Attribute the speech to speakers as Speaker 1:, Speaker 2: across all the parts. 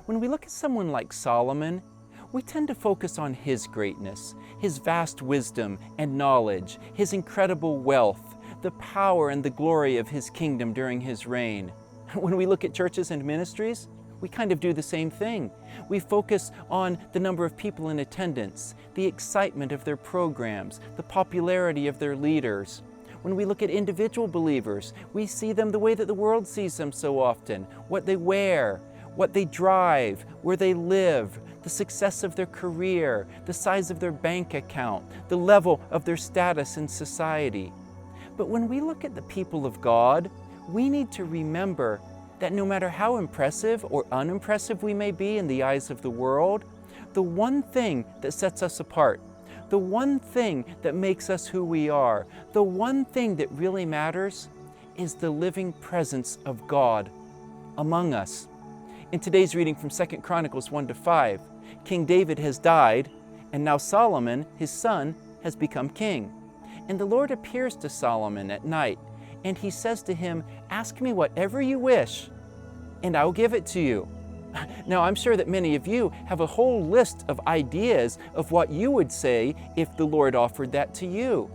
Speaker 1: When we look at someone like Solomon, we tend to focus on his greatness, his vast wisdom and knowledge, his incredible wealth, the power and the glory of his kingdom during his reign. When we look at churches and ministries, we kind of do the same thing. We focus on the number of people in attendance, the excitement of their programs, the popularity of their leaders. When we look at individual believers, we see them the way that the world sees them so often: what they wear, what they drive, where they live, the success of their career, the size of their bank account, the level of their status in society. But when we look at the people of God, we need to remember that no matter how impressive or unimpressive we may be in the eyes of the world, the one thing that sets us apart, the one thing that makes us who we are, the one thing that really matters is the living presence of God among us. In today's reading from 2 Chronicles 1-5, King David has died, and now Solomon, his son, has become king. And the Lord appears to Solomon at night, and he says to him, "Ask me whatever you wish, and I'll give it to you." Now, I'm sure that many of you have a whole list of ideas of what you would say if the Lord offered that to you.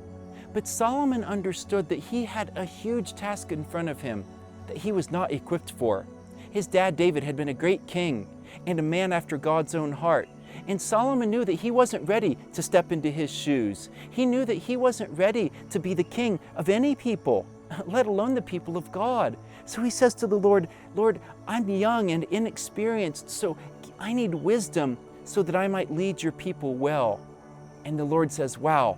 Speaker 1: But Solomon understood that he had a huge task in front of him that he was not equipped for. His dad, David, had been a great king and a man after God's own heart. And Solomon knew that he wasn't ready to step into his shoes. He knew that he wasn't ready to be the king of any people, let alone the people of God. So he says to the Lord, "Lord, I'm young and inexperienced, so I need wisdom so that I might lead your people well." And the Lord says, "Wow,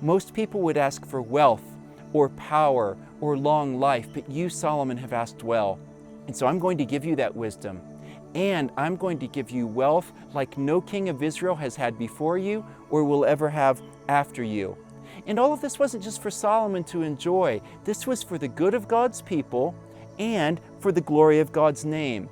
Speaker 1: most people would ask for wealth or power or long life, but you, Solomon, have asked well. And so I'm going to give you that wisdom. And I'm going to give you wealth like no king of Israel has had before you or will ever have after you." And all of this wasn't just for Solomon to enjoy. This was for the good of God's people and for the glory of God's name.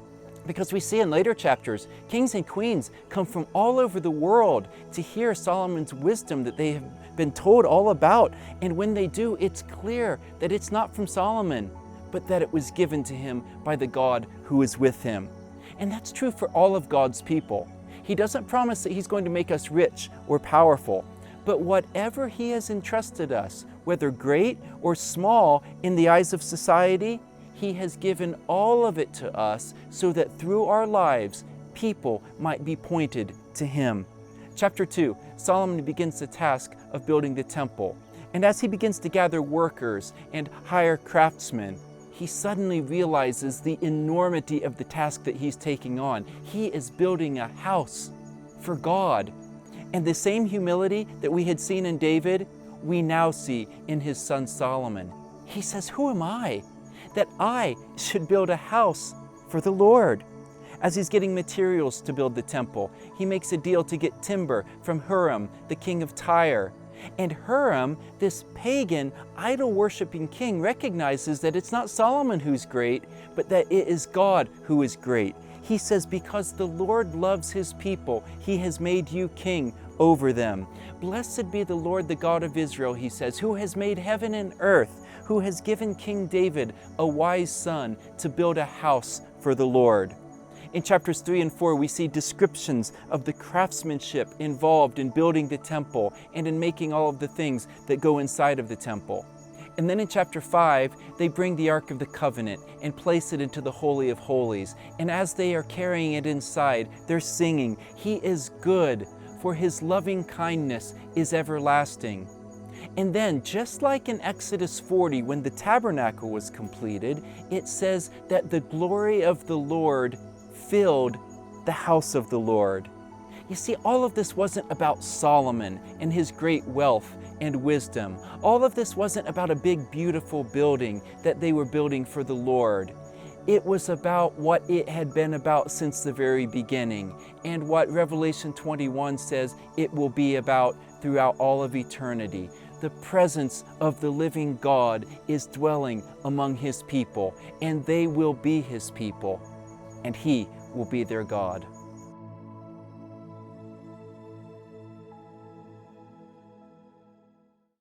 Speaker 1: Because we see in later chapters, kings and queens come from all over the world to hear Solomon's wisdom that they have been told all about. And when they do, it's clear that it's not from Solomon, but that it was given to him by the God who is with him. And that's true for all of God's people. He doesn't promise that he's going to make us rich or powerful, but whatever he has entrusted us, whether great or small in the eyes of society, he has given all of it to us so that through our lives, people might be pointed to him. Chapter 2, Solomon begins the task of building the temple. And as he begins to gather workers and hire craftsmen, he suddenly realizes the enormity of the task that he's taking on. He is building a house for God. And the same humility that we had seen in David, we now see in his son Solomon. He says, "Who am I that I should build a house for the Lord?" As he's getting materials to build the temple, he makes a deal to get timber from Hiram, the king of Tyre. And Hiram, this pagan, idol-worshiping king, recognizes that it's not Solomon who's great, but that it is God who is great. He says, "Because the Lord loves his people, he has made you king over them. Blessed be the Lord, the God of Israel," he says, "who has made heaven and earth, who has given King David a wise son to build a house for the Lord." In chapters 3 and 4, we see descriptions of the craftsmanship involved in building the temple and in making all of the things that go inside of the temple. And then in chapter 5, they bring the Ark of the Covenant and place it into the Holy of Holies. And as they are carrying it inside, they're singing, "He is good, for his loving kindness is everlasting." And then, just like in Exodus 40, when the tabernacle was completed, it says that the glory of the Lord filled the house of the Lord. You see, all of this wasn't about Solomon and his great wealth and wisdom. All of this wasn't about a big, beautiful building that they were building for the Lord. It was about what it had been about since the very beginning, and what Revelation 21 says it will be about throughout all of eternity. The presence of the living God is dwelling among his people, and they will be his people, and he will be their God.